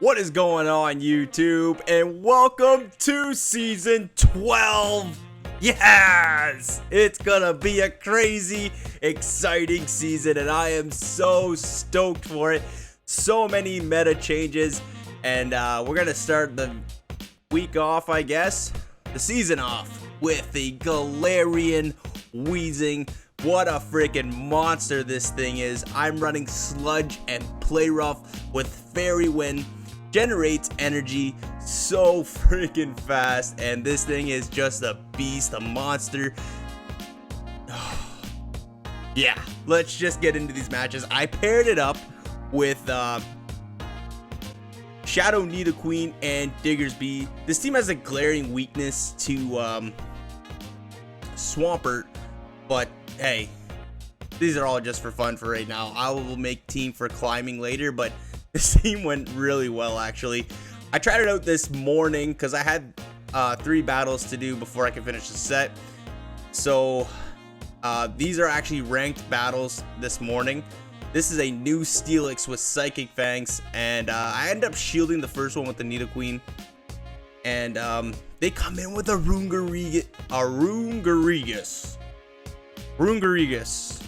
What is going on, YouTube? And welcome to Season 12! Yes! It's gonna be a crazy, exciting season, and I am so stoked for it. So many meta changes, and we're gonna start the week off, I guess. The season off with the Galarian Weezing. What a freaking monster this thing is. I'm running Sludge and Play Rough with Fairy Wind. Generates energy so freaking fast, and this thing is just a beast, a monster. Yeah, let's just get into these matches. I paired it up with Shadow Nidoqueen and Diggersby. This team has a glaring weakness to Swampert, but hey, these are all just for fun for right now. I will make team for climbing later, but this team went really well, actually. I tried it out this morning because I had 3 battles to do before I could finish the set. So these are actually ranked battles this morning. This is a new Steelix with Psychic Fangs, and I ended up shielding the first one with the Nidoqueen. And they come in with a Rungarigis.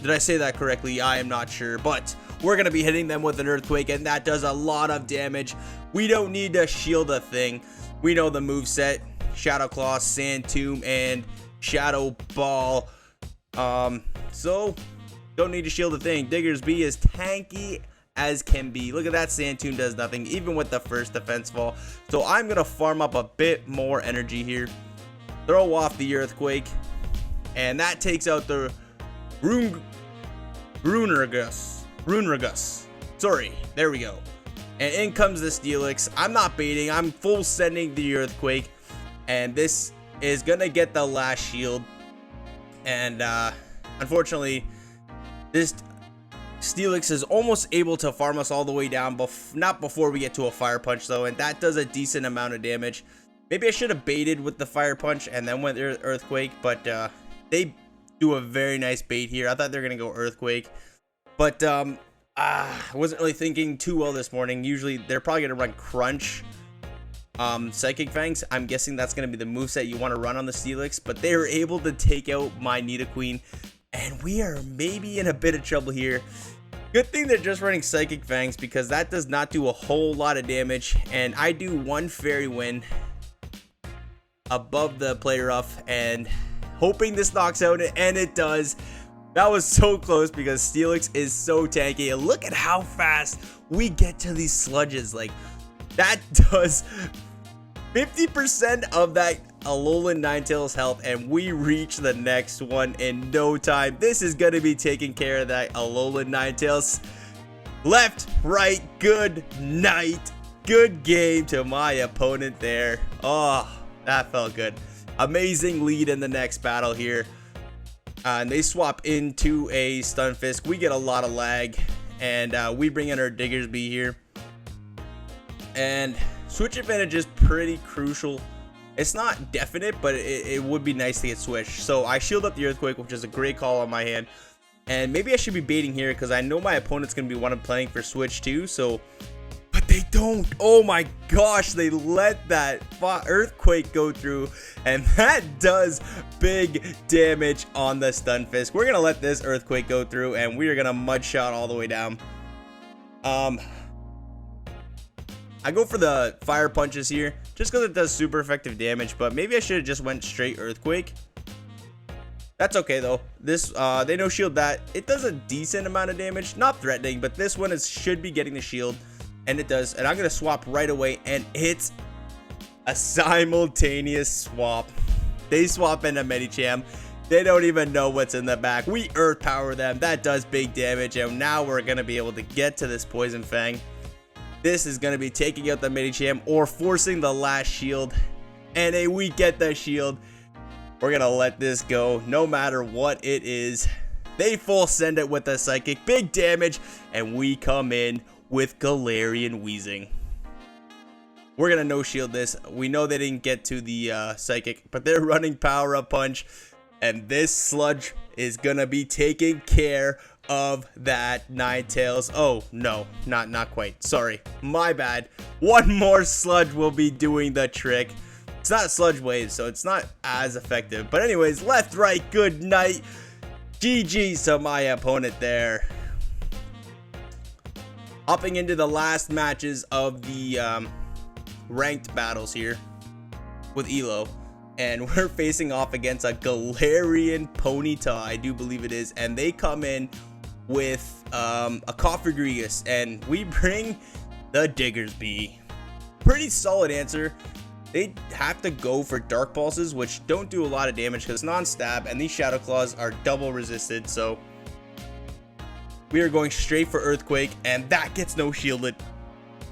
Did I say that correctly? I am not sure, but we're going to be hitting them with an Earthquake, and that does a lot of damage. We don't need to shield a thing. We know the moveset: Shadow Claw, Sand Tomb, and Shadow Ball. So don't need to shield a thing. Diggersby is tanky as can be. Look at that, Sand Tomb does nothing, even with the first defense fall. So I'm going to farm up a bit more energy here. Throw off the Earthquake, and that takes out the Runerigus. Sorry, there we go. And in comes the Steelix. I'm not baiting. I'm full sending the Earthquake. And this is going to get the last shield. And unfortunately, this Steelix is almost able to farm us all the way down. Not before we get to a Fire Punch, though. And that does a decent amount of damage. Maybe I should have baited with the Fire Punch and then went Earthquake. But they do a very nice bait here. I thought they were going to go Earthquake. But I wasn't really thinking too well this morning. Usually they're probably going to run Crunch, Psychic Fangs. I'm guessing that's going to be the moveset you want to run on the Steelix. But they were able to take out my Nidoqueen, and we are maybe in a bit of trouble here. Good thing they're just running Psychic Fangs, because that does not do a whole lot of damage. And I do 1 Fairy Wind above the Play Rough, and hoping this knocks out, and it does. That was so close because Steelix is so tanky. And look at how fast we get to these sludges. Like, that does 50% of that Alolan Ninetales health, and we reach the next one in no time. This is going to be taking care of that Alolan Ninetales. Left, right, good night. Good game to my opponent there. Oh, that felt good. Amazing lead in the next battle here. And they swap into a Stunfisk. We get a lot of lag, and we bring in our Diggersby here. And switch advantage is pretty crucial. It's not definite, but it would be nice to get switched. So I shield up the Earthquake, which is a great call on my hand. And maybe I should be baiting here, because I know my opponent's going to be playing for switch too. So, but they don't. Oh my gosh, they let that Earthquake go through, and that does big damage on the Stunfisk. We're gonna let this Earthquake go through, and we are gonna Mud Shot all the way down. I go for the Fire Punches here just because it does super effective damage, but maybe I should have just went straight Earthquake. That's okay though. This they no shield that. It does a decent amount of damage, not threatening, but this one should be getting the shield. And it does, and I'm going to swap right away, and it's a simultaneous swap. They swap into Medicham. They don't even know what's in the back. We Earth Power them. That does big damage, and now we're going to be able to get to this Poison Fang. This is going to be taking out the Medicham or forcing the last shield, and we get the shield. We're going to let this go no matter what it is. They full send it with the Psychic. Big damage, and we come in with Galarian Weezing. We're gonna no shield this. We know they didn't get to the Psychic, but they're running Power Up Punch, and this Sludge is gonna be taking care of that Ninetales. Oh, no, not quite. Sorry, my bad. One more sludge will be doing the trick. It's not a sludge wave, so it's not as effective. But anyways, left, right, good night. GG's to my opponent there. Hopping into the last matches of the ranked battles here with Elo. And we're facing off against a Galarian Ponyta, I do believe it is. And they come in with a Cofagrigus, and we bring the Diggersby. Pretty solid answer. They have to go for Dark Pulses, which don't do a lot of damage because it's non-stab, and these Shadow Claws are double resisted, so we are going straight for Earthquake, and that gets no shielded.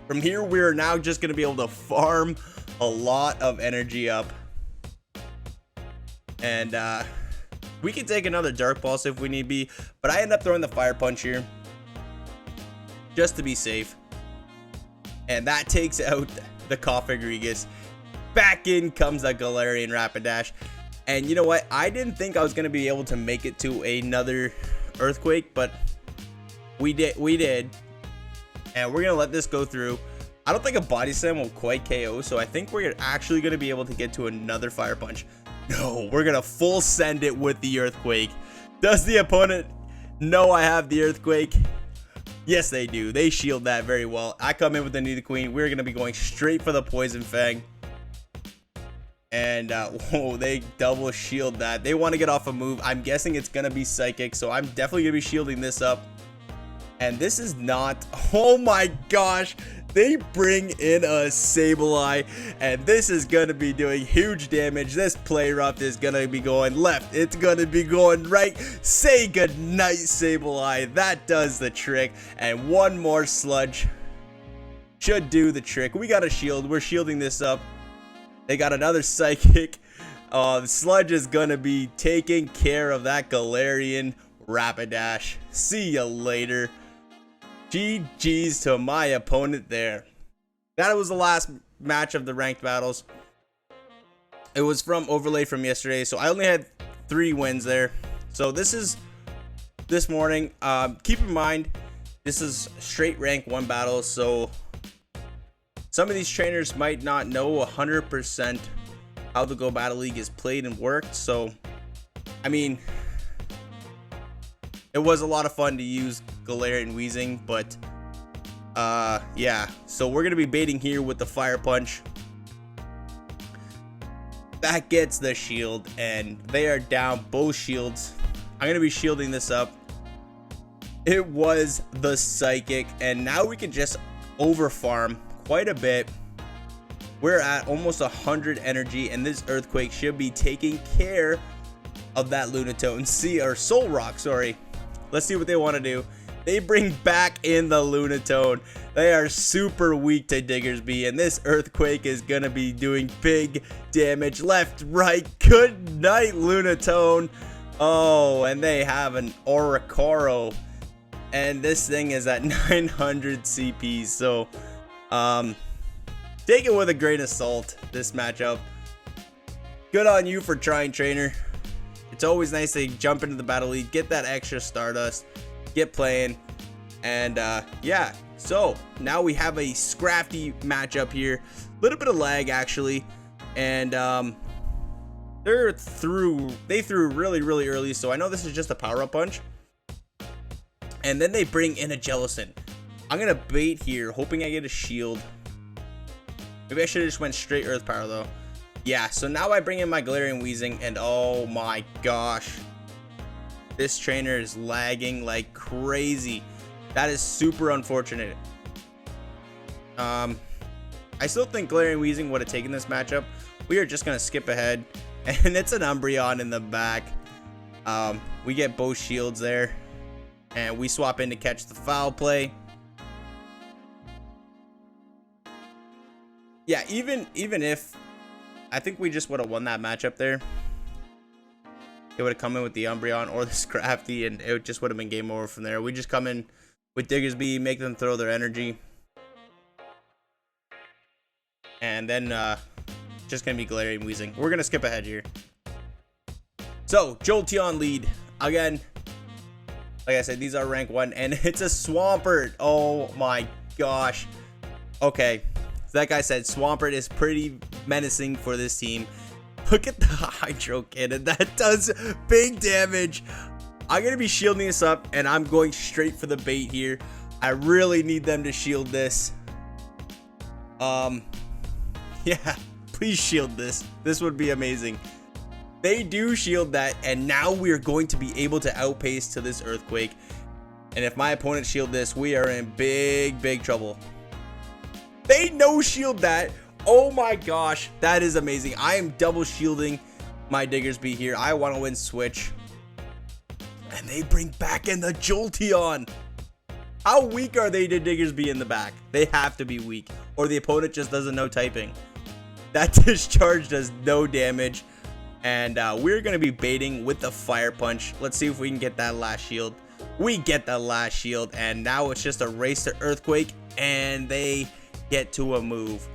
From here, we are now just going to be able to farm a lot of energy up. And we can take another Dark Pulse if we need be, but I end up throwing the Fire Punch here just to be safe. And that takes out the Cofagrigus. Back in comes the Galarian Rapidash. And you know what? I didn't think I was going to be able to make it to another Earthquake, but we did. And we're going to let this go through. I don't think a Body Slam will quite KO, so I think we're actually going to be able to get to another Fire Punch. No, we're going to full send it with the Earthquake. Does the opponent know I have the Earthquake? Yes, they do. They shield that very well. I come in with the Nidoqueen. We're going to be going straight for the Poison Fang. And, whoa, they double shield that. They want to get off a move. I'm guessing it's going to be Psychic, so I'm definitely going to be shielding this up. And this is not... Oh, my gosh. They bring in a Sableye, and this is going to be doing huge damage. This Play Rough is going to be going left. It's going to be going right. Say goodnight, Sableye. That does the trick. And one more Sludge should do the trick. We got a shield. We're shielding this up. They got another Psychic. The Sludge is going to be taking care of that Galarian Rapidash. See ya later. GG's to my opponent there. That was the last match of the ranked battles. It was from overlay from yesterday, so I only had 3 wins there. So this is this morning. Keep in mind, this is straight rank 1 battle, so some of these trainers might not know 100% how the Go Battle League is played and worked. So, I mean, it was a lot of fun to use Galarian Weezing, but yeah. So we're gonna be baiting here with the Fire Punch. That gets the shield, and they are down both shields. I'm gonna be shielding this up. It was the Psychic, and now we can just over farm quite a bit. We're at almost 100 energy, and this Earthquake should be taking care of that Lunatone. Or Soul Rock, sorry. Let's see what they want to do. They bring back in the Lunatone. They are super weak to Diggersby, and this Earthquake is going to be doing big damage. Left, right, good night, Lunatone. Oh, and they have an Oricoro, and this thing is at 900 CP, so take it with a grain of salt, this matchup. Good on you for trying, trainer. It's always nice to jump into the battle league, get that extra Stardust, get playing, and yeah. So now we have a scrafty matchup here. A little bit of lag actually, and they threw really early. So I know this is just a power up punch, and then they bring in a Jellicent. I'm gonna bait here, hoping I get a shield. Maybe I should have just went straight Earth Power though. Yeah, so now I bring in my Galarian Weezing, and oh my gosh, this trainer is lagging like crazy. That is super unfortunate. I still think Galarian Weezing would have taken this matchup. We are just going to skip ahead, and it's an Umbreon in the back. We get both shields there, and we swap in to catch the foul play. Yeah, even if I think we just would have won that matchup there. It would have come in with the Umbreon or the Scrafty, and it just would have been game over from there. We just come in with Diggersby, make them throw their energy. And then just going to be Galarian Weezing. We're going to skip ahead here. So, Jolteon lead. Again, Like I said, these are rank 1, and it's a Swampert. Oh my gosh. Okay, so like I said, Swampert is pretty menacing for this team. Look at the Hydro Cannon. That does big damage. I'm going to be shielding this up, and I'm going straight for the bait here. I really need them to shield this. Yeah, please shield this. This would be amazing. They do shield that, and now we're going to be able to outpace to this Earthquake. And if my opponent shield this, we are in big trouble. They no shield that. Oh my gosh, that is amazing. I am double shielding my Diggersby here. I want to win switch. And they bring back in the Jolteon. How weak are they to Diggersby in the back? They have to be weak, or the opponent just doesn't know typing. That discharge does no damage. And we're going to be baiting with the Fire Punch. Let's see if we can get that last shield. We get the last shield, and now it's just a race to Earthquake, and they get to a move.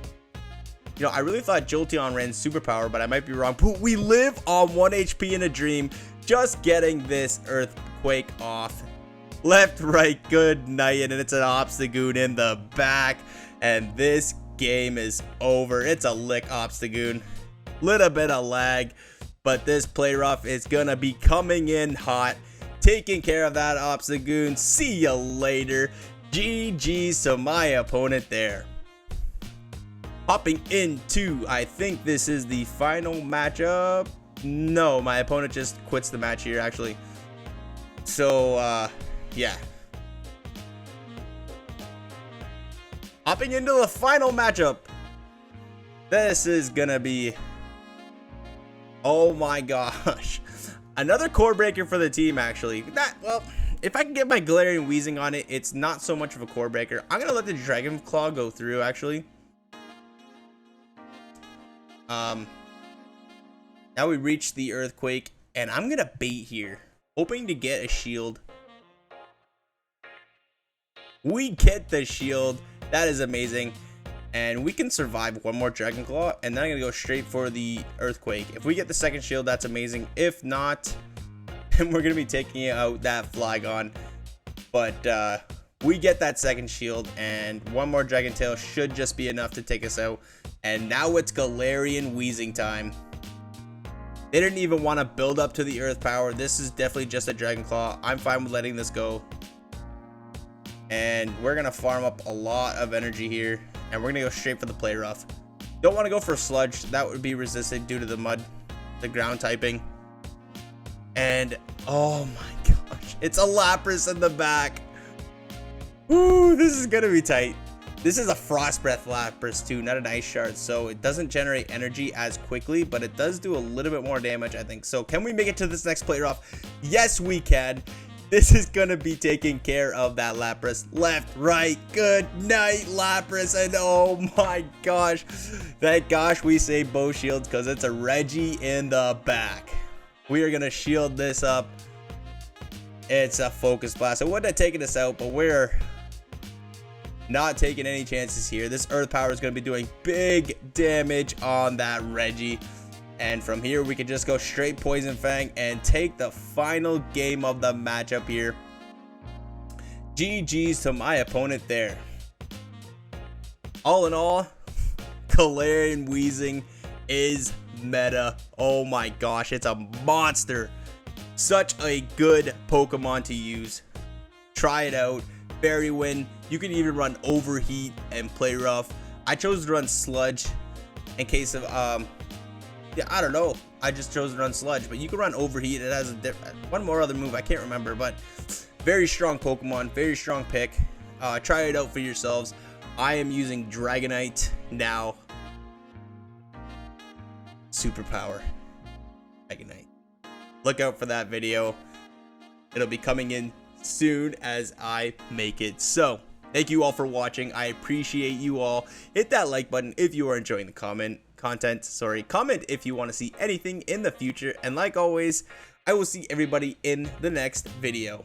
You know, I really thought Jolteon ran Superpower, but I might be wrong. But we live on 1 HP in a dream, just getting this Earthquake off. Left, right, good night, and it's an Obstagoon in the back, and this game is over. It's a lick Obstagoon. Little bit of lag, but this play rough is gonna be coming in hot, taking care of that Obstagoon. See ya later. GG's to my opponent there. Hopping into, I think this is the final matchup. No, my opponent just quits the match here, actually. So, yeah. Hopping into the final matchup. This is gonna be... Oh my gosh. Another core breaker for the team, actually. Well, if I can get my Galarian Weezing on it, it's not so much of a core breaker. I'm gonna let the Dragon Claw go through, actually. Now we reach the Earthquake, and I'm gonna bait here, hoping to get a shield. We get the shield. That is amazing. And we can survive one more Dragon Claw, and then I'm gonna go straight for the Earthquake. If we get the second shield, that's amazing. If not, then we're gonna be taking out that Flygon. But we get that second shield, and one more Dragon Tail should just be enough to take us out. And now it's Galarian Weezing time. They didn't even want to build up to the Earth Power. This is definitely just a Dragon Claw. I'm fine with letting this go. And we're gonna farm up a lot of energy here, and we're gonna go straight for the Play Rough. Don't want to go for Sludge. That would be resisted due to the mud, the ground typing. And oh my gosh, it's a Lapras in the back. Woo, this is gonna be tight. This is a Frost Breath Lapras too, not an Ice Shard, so it doesn't generate energy as quickly, but it does do a little bit more damage, I think. So can we make it to this next Play Rough? Yes, we can. This is gonna be taking care of that Lapras. Left, right, good night, Lapras. And oh my gosh, thank gosh we saved both shields, because it's a Reggie in the back. We are gonna shield this up. It's a Focus Blast. It wouldn't have taken us out, but we're not taking any chances here. This Earth Power is going to be doing big damage on that Reggie. And from here, we can just go straight Poison Fang and take the final game of the matchup here. GG's to my opponent there. All in all, Galarian Weezing is meta. Oh my gosh, it's a monster. Such a good Pokemon to use. Try it out. Fairy Wind. You can even run Overheat and Play Rough. I chose to run Sludge in case of yeah, I don't know. I just chose to run Sludge, but you can run Overheat. It has a one more other move I can't remember, but very strong Pokemon, very strong pick. Try it out for yourselves. I am using Dragonite now. Superpower Dragonite. Look out for that video. It'll be coming in soon as I make it. So thank you all for watching. I appreciate you all. Hit that like button if you are enjoying the content. Comment if you want to see anything in the future, and like always, I will see everybody in the next video.